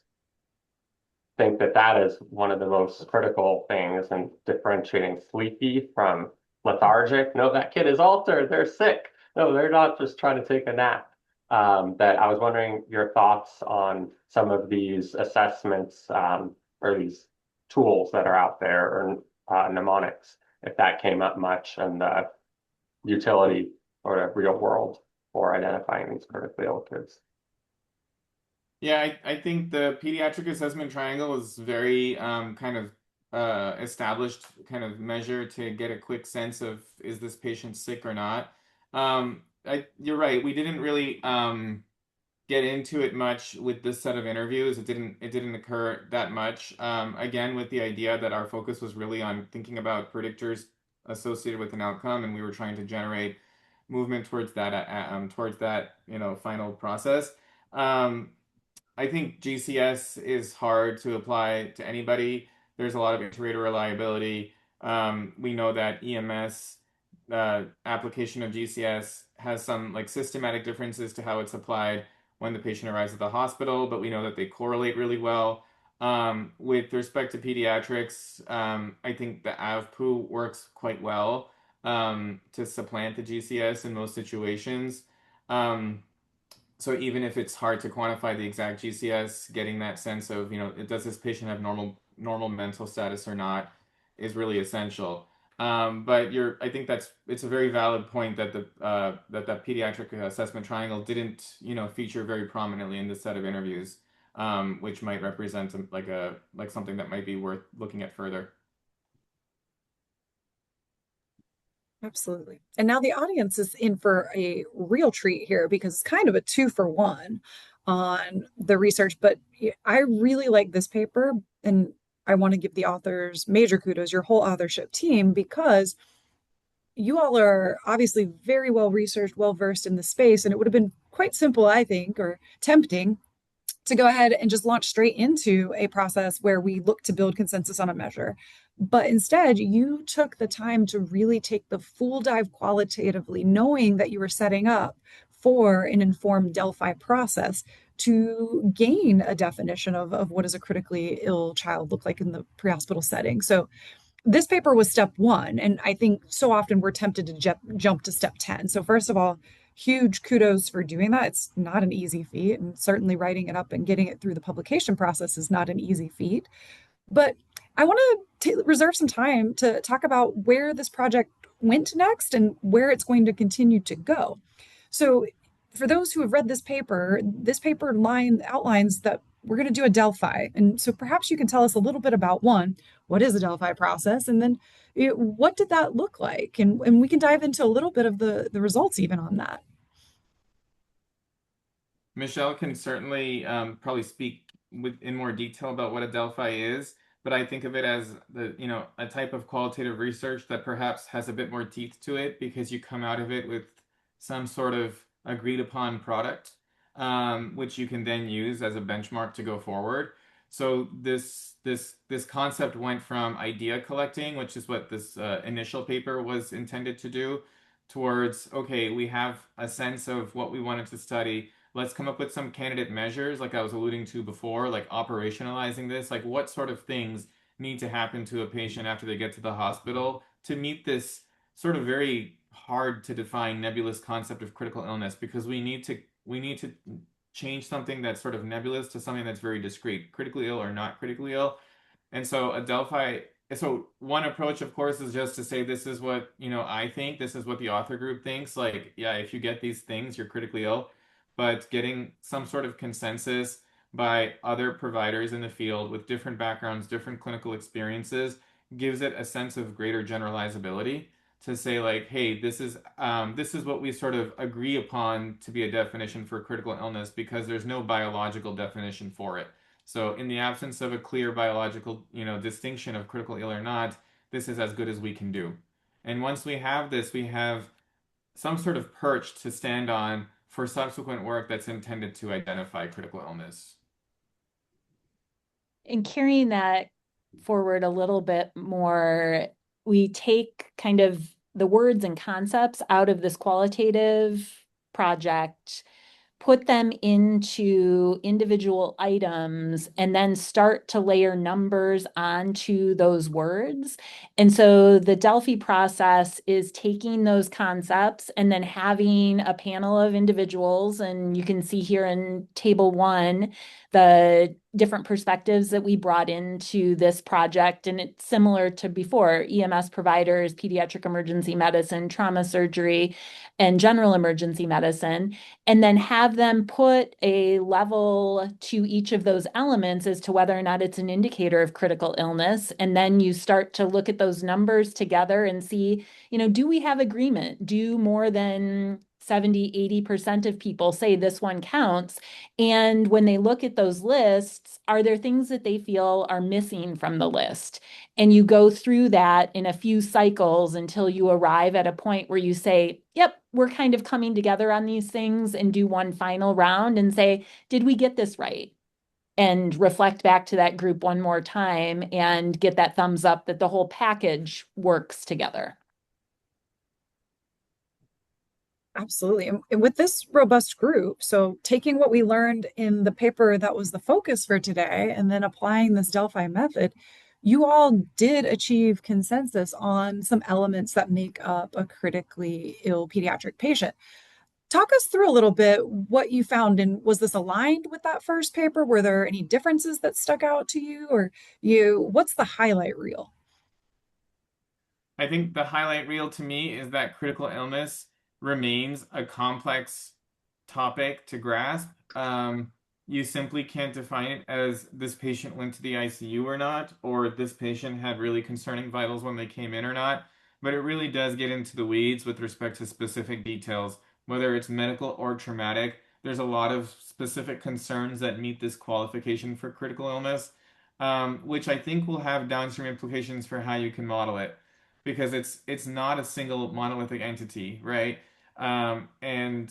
think that that is one of the most critical things in differentiating sleepy from lethargic. No, that kid is altered. They're sick. No, they're not just trying to take a nap. That I was wondering your thoughts on some of these assessments or these tools that are out there or mnemonics, if that came up much and the utility or the real world for identifying these critically ill kids. Yeah, I think the pediatric assessment triangle is very kind of established kind of measure to get a quick sense of is this patient sick or not. You're right. We didn't really get into it much with this set of interviews. It didn't occur that much. Again, with the idea that our focus was really on thinking about predictors associated with an outcome, and we were trying to generate movement towards that final process. I think GCS is hard to apply to anybody. There's a lot of iterator reliability. We know that EMS application of GCS has some like systematic differences to how it's applied when the patient arrives at the hospital, but we know that they correlate really well. With respect to pediatrics, I think the AVPU works quite well to supplant the GCS in most situations. So even if it's hard to quantify the exact GCS, getting that sense of, does this patient have normal mental status or not is really essential. But I think it's a very valid point that that pediatric assessment triangle didn't, feature very prominently in this set of interviews, which might represent like something that might be worth looking at further. Absolutely. And now the audience is in for a real treat here because it's kind of a 2-for-1 on the research. But I really like this paper, and I want to give the authors major kudos, your whole authorship team, because you all are obviously very well researched, well versed in the space, and it would have been quite simple, I think, or tempting to go ahead and just launch straight into a process where we look to build consensus on a measure. But instead, you took the time to really take the full dive qualitatively, knowing that you were setting up for an informed Delphi process to gain a definition of what does a critically ill child look like in the pre-hospital setting. So this paper was step 1, and I think so often we're tempted to jump to step 10. So first of all, huge kudos for doing that. It's not an easy feat, and certainly writing it up and getting it through the publication process is not an easy feat. But I want to reserve some time to talk about where this project went next and where it's going to continue to go. So for those who have read this paper outlines that we're going to do a Delphi. And so perhaps you can tell us a little bit about, one, what is a Delphi process? And then what did that look like? And we can dive into a little bit of the results even on that. Michelle can certainly probably speak in more detail about what a Delphi is, but I think of it as a type of qualitative research that perhaps has a bit more teeth to it because you come out of it with some sort of agreed upon product, which you can then use as a benchmark to go forward. So this concept went from idea collecting, which is what this initial paper was intended to do, towards, okay, we have a sense of what we wanted to study. Let's come up with some candidate measures, like I was alluding to before, like operationalizing this, like what sort of things need to happen to a patient after they get to the hospital to meet this sort of very hard to define nebulous concept of critical illness, because we need to change something that's sort of nebulous to something that's very discrete, critically ill or not critically ill. And so so one approach, of course, is just to say, this is what, I think, this is what the author group thinks. Like, yeah, if you get these things, you're critically ill. But getting some sort of consensus by other providers in the field with different backgrounds, different clinical experiences, gives it a sense of greater generalizability to say like, hey, this is what we sort of agree upon to be a definition for critical illness because there's no biological definition for it. So in the absence of a clear biological, distinction of critical ill or not, this is as good as we can do. And once we have this, we have some sort of perch to stand on for subsequent work that's intended to identify critical illness. And carrying that forward a little bit more, we take kind of the words and concepts out of this qualitative project, put them into individual items, and then start to layer numbers onto those words. And so the Delphi process is taking those concepts and then having a panel of individuals, and you can see here in table 1, the different perspectives that we brought into this project. And it's similar to before: EMS providers, pediatric emergency medicine, trauma surgery, and general emergency medicine, and then have them put a level to each of those elements as to whether or not it's an indicator of critical illness. And then you start to look at those numbers together and see, do we have agreement? Do more than 70, 80% of people say this one counts? And when they look at those lists, are there things that they feel are missing from the list? And you go through that in a few cycles until you arrive at a point where you say, yep, we're kind of coming together on these things, and do one final round and say, did we get this right? And reflect back to that group one more time and get that thumbs up that the whole package works together. Absolutely. And with this robust group, so taking what we learned in the paper that was the focus for today and then applying this Delphi method, you all did achieve consensus on some elements that make up a critically ill pediatric patient. Talk us through a little bit what you found, and was this aligned with that first paper? Were there any differences that stuck out to you, or what's the highlight reel? I think the highlight reel to me is that critical illness remains a complex topic to grasp. You simply can't define it as this patient went to the ICU or not, or this patient had really concerning vitals when they came in or not. But it really does get into the weeds with respect to specific details, whether it's medical or traumatic. There's a lot of specific concerns that meet this qualification for critical illness, which I think will have downstream implications for how you can model it, because it's not a single monolithic entity, right? And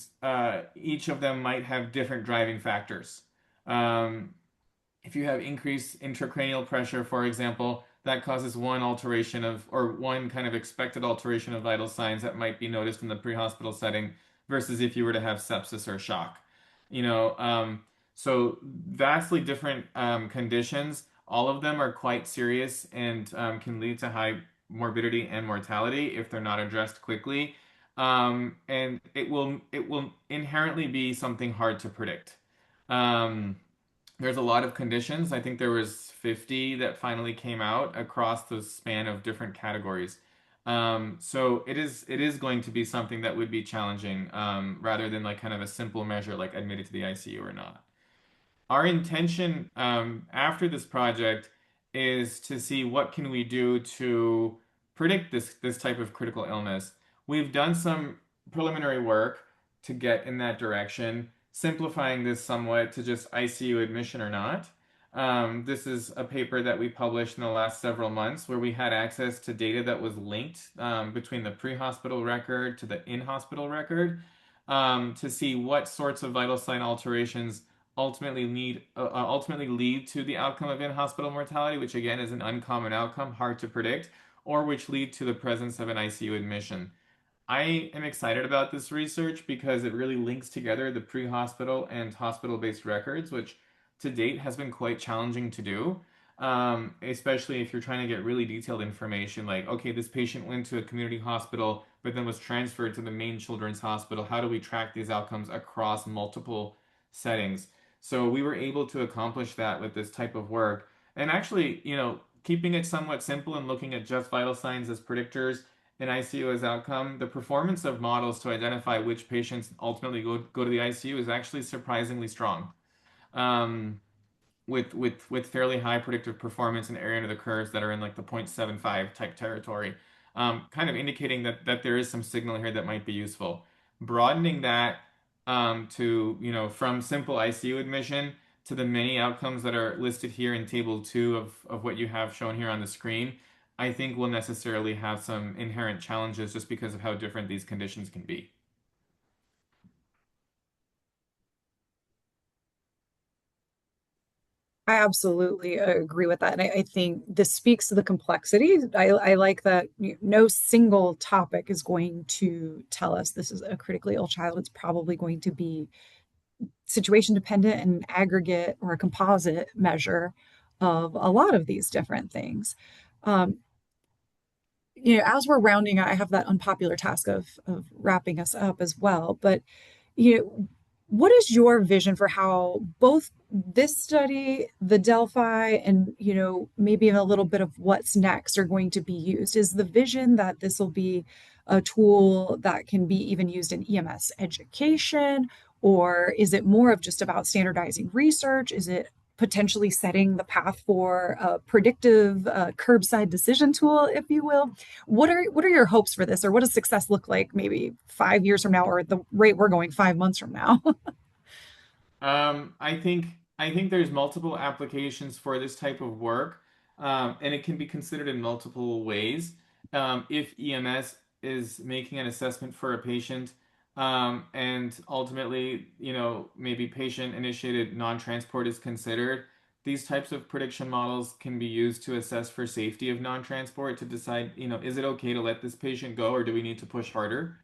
each of them might have different driving factors. If you have increased intracranial pressure, for example, that causes one alteration of, or one kind of expected alteration of vital signs that might be noticed in the pre-hospital setting versus if you were to have sepsis or shock. So vastly different conditions. All of them are quite serious and can lead to high morbidity and mortality if they're not addressed quickly. And it will inherently be something hard to predict. There's a lot of conditions. I think there was 50 that finally came out across the span of different categories. So it is going to be something that would be challenging, rather than like kind of a simple measure like admitted to the ICU or not. Our intention after this project is to see what can we do to predict this type of critical illness. We've done some preliminary work to get in that direction, simplifying this somewhat to just ICU admission or not. This is a paper that we published in the last several months where we had access to data that was linked between the pre-hospital record to the in-hospital record, to see what sorts of vital sign alterations ultimately lead to the outcome of in-hospital mortality, which again is an uncommon outcome, hard to predict, or which lead to the presence of an ICU admission. I am excited about this research because it really links together the pre-hospital and hospital-based records, which to date has been quite challenging to do, especially if you're trying to get really detailed information like, okay, this patient went to a community hospital, but then was transferred to the main children's hospital. How do we track these outcomes across multiple settings? So we were able to accomplish that with this type of work. And actually, keeping it somewhat simple and looking at just vital signs as predictors and ICU as outcome, the performance of models to identify which patients ultimately go to the ICU is actually surprisingly strong, with fairly high predictive performance and area under the curves that are in like the 0.75 type territory. kind of indicating that there is some signal here that might be useful. Broadening that to, from simple ICU admission to the many outcomes that are listed here in table 2 of what you have shown here on the screen, I think will necessarily have some inherent challenges just because of how different these conditions can be. I absolutely agree with that. And I think this speaks to the complexity. I like that no single topic is going to tell us this is a critically ill child. It's probably going to be situation dependent and aggregate or a composite measure of a lot of these different things. Um, as we're rounding out, I have that unpopular task of wrapping us up as well. But what is your vision for how both this study, the Delphi, and maybe a little bit of what's next are going to be used? Is the vision that this will be a tool that can be even used in EMS education, or is it more of just about standardizing research? Is it potentially setting the path for a predictive curbside decision tool, if you will? What are your hopes for this, or what does success look like maybe 5 years from now, or at the rate we're going 5 months from now? I think there's multiple applications for this type of work, and it can be considered in multiple ways. If EMS is making an assessment for a patient, and ultimately, maybe patient-initiated non-transport is considered, these types of prediction models can be used to assess for safety of non-transport to decide, is it okay to let this patient go, or do we need to push harder?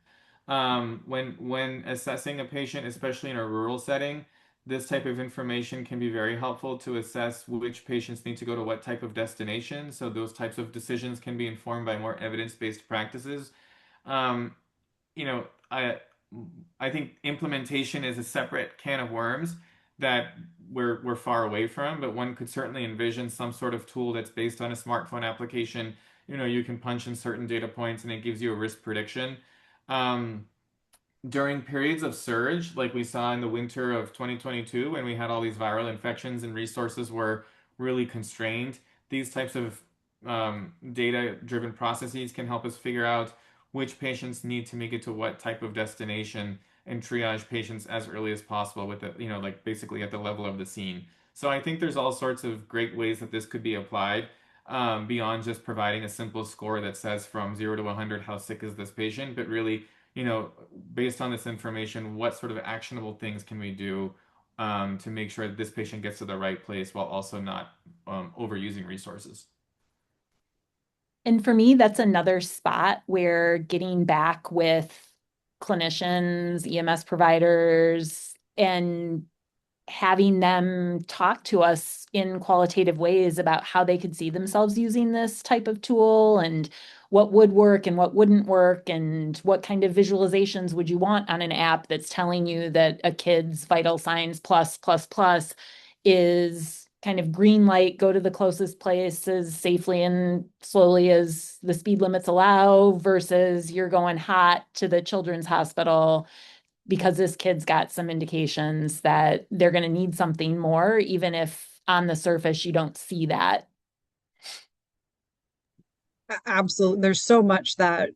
When assessing a patient, especially in a rural setting, this type of information can be very helpful to assess which patients need to go to what type of destination. So those types of decisions can be informed by more evidence-based practices. Um, you know, I think implementation is a separate can of worms that we're far away from, but one could certainly envision some sort of tool that's based on a smartphone application. You can punch in certain data points and it gives you a risk prediction. Um, During periods of surge, like we saw in the winter of 2022, when we had all these viral infections and resources were really constrained, these types of data-driven processes can help us figure out which patients need to make it to what type of destination and triage patients as early as possible with it, like basically at the level of the scene. So I think there's all sorts of great ways that this could be applied, beyond just providing a simple score that says from 0 to 100, how sick is this patient, but really, based on this information, what sort of actionable things can we do to make sure that this patient gets to the right place while also not overusing resources? And for me, that's another spot where getting back with clinicians, EMS providers, and having them talk to us in qualitative ways about how they could see themselves using this type of tool and what would work and what wouldn't work and what kind of visualizations would you want on an app that's telling you that a kid's vital signs plus is kind of green light, go to the closest place as safely and slowly as the speed limits allow, versus you're going hot to the children's hospital because this kid's got some indications that they're going to need something more, even if on the surface you don't see that. Absolutely. There's so much that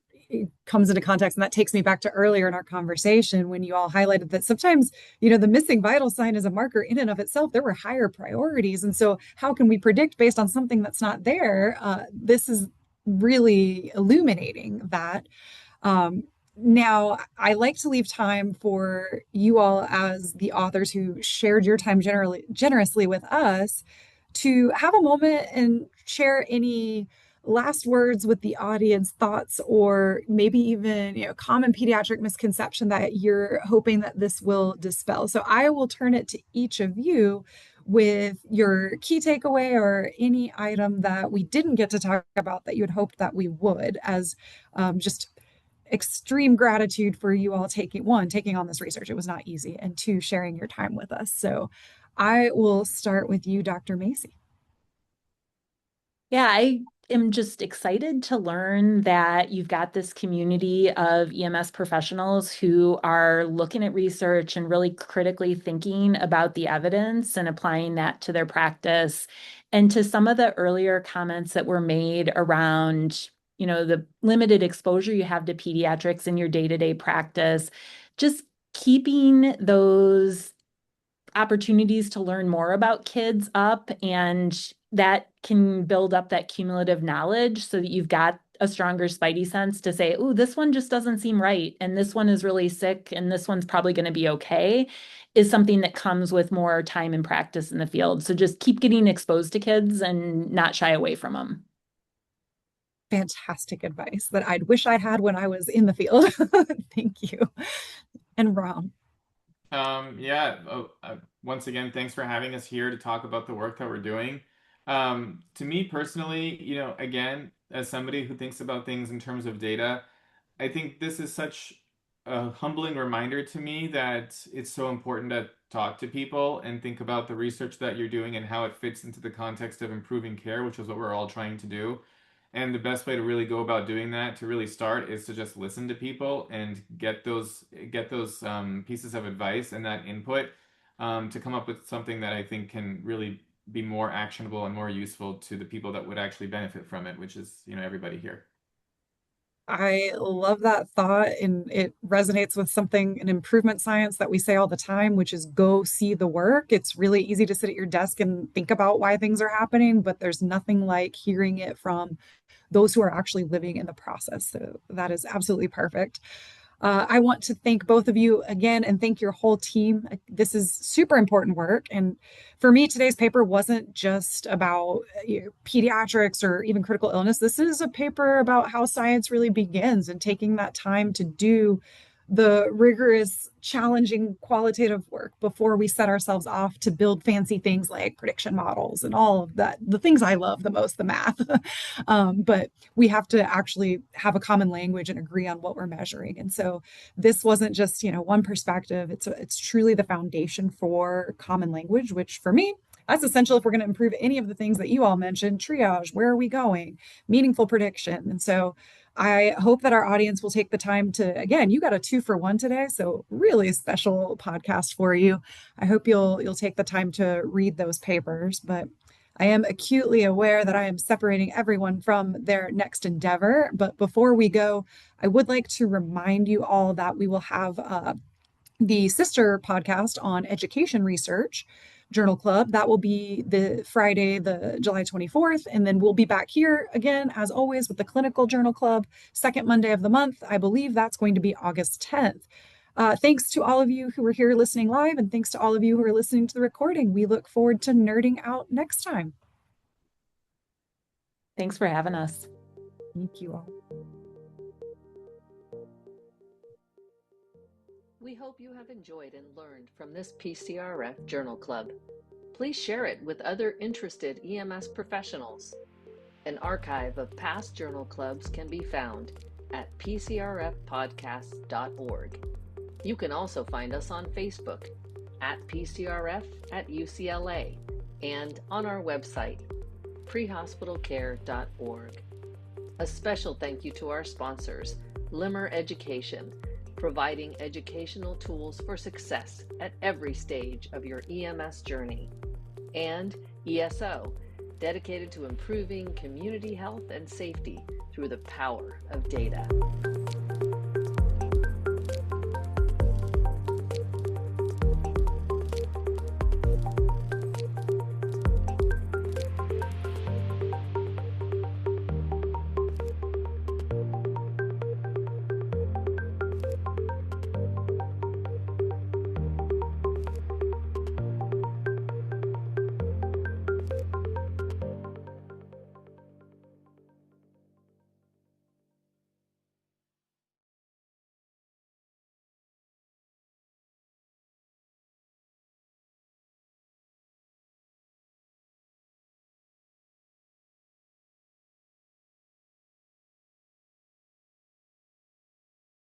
comes into context. And that takes me back to earlier in our conversation when you all highlighted that sometimes, the missing vital sign is a marker in and of itself. There were higher priorities. And so how can we predict based on something that's not there? This is really illuminating that. Now, I like to leave time for you all as the authors who shared your time generously with us to have a moment and share any last words with the audience, thoughts, or maybe even common pediatric misconception that you're hoping that this will dispel. So I will turn it to each of you with your key takeaway or any item that we didn't get to talk about that you had hoped that we would, as just extreme gratitude for you all taking on this research. It was not easy, and two, sharing your time with us. So I will start with you, Dr. Macy. Yeah, I am just excited to learn that you've got this community of EMS professionals who are looking at research and really critically thinking about the evidence and applying that to their practice. And to some of the earlier comments that were made around, the limited exposure you have to pediatrics in your day-to-day practice, just keeping those opportunities to learn more about kids up, and that can build up that cumulative knowledge so that you've got a stronger spidey sense to say, oh, this one just doesn't seem right, and this one is really sick, and this one's probably going to be okay, is something that comes with more time and practice in the field. So just keep getting exposed to kids and not shy away from them. Fantastic advice that I'd wish I had when I was in the field. Thank you. And Ron. Once again, thanks for having us here to talk about the work that we're doing. To me personally, again, as somebody who thinks about things in terms of data, I think this is such a humbling reminder to me that it's so important to talk to people and think about the research that you're doing and how it fits into the context of improving care, which is what we're all trying to do. And the best way to really go about doing that, to really start, is to just listen to people and get those pieces of advice and that input to come up with something that I think can really be more actionable and more useful to the people that would actually benefit from it, which is, everybody here. I love that thought, and it resonates with an improvement science that we say all the time, which is go see the work. It's really easy to sit at your desk and think about why things are happening, but there's nothing like hearing it from those who are actually living in the process. So that is absolutely perfect. I want to thank both of you again and thank your whole team. This is super important work. And for me, today's paper wasn't just about pediatrics or even critical illness. This is a paper about how science really begins and taking that time to do the rigorous, challenging qualitative work before we set ourselves off to build fancy things like prediction models and all of that, the things I love the most, the math. But we have to actually have a common language and agree on what we're measuring. And so this wasn't just, one perspective. It's truly the foundation for common language, which for me, that's essential if we're going to improve any of the things that you all mentioned: triage, where are we going, meaningful prediction. And so I hope that our audience will take the time to, again, you got a 2-for-1 today, so really special podcast for you. I hope you'll take the time to read those papers, but I am acutely aware that I am separating everyone from their next endeavor. But before we go, I would like to remind you all that we will have the sister podcast on education research, Journal Club. That will be the Friday, the July 24th. And then we'll be back here again, as always, with the Clinical Journal Club, second Monday of the month. I believe that's going to be August 10th. Thanks to all of you who are here listening live, and thanks to all of you who are listening to the recording. We look forward to nerding out next time. Thanks for having us. Thank you all. We hope you have enjoyed and learned from this PCRF Journal Club. Please share it with other interested EMS professionals. An archive of past journal clubs can be found at pcrfpodcasts.org. You can also find us on Facebook at PCRF at UCLA and on our website, prehospitalcare.org. A special thank you to our sponsors, Limmer Education, providing educational tools for success at every stage of your EMS journey, and ESO, dedicated to improving community health and safety through the power of data.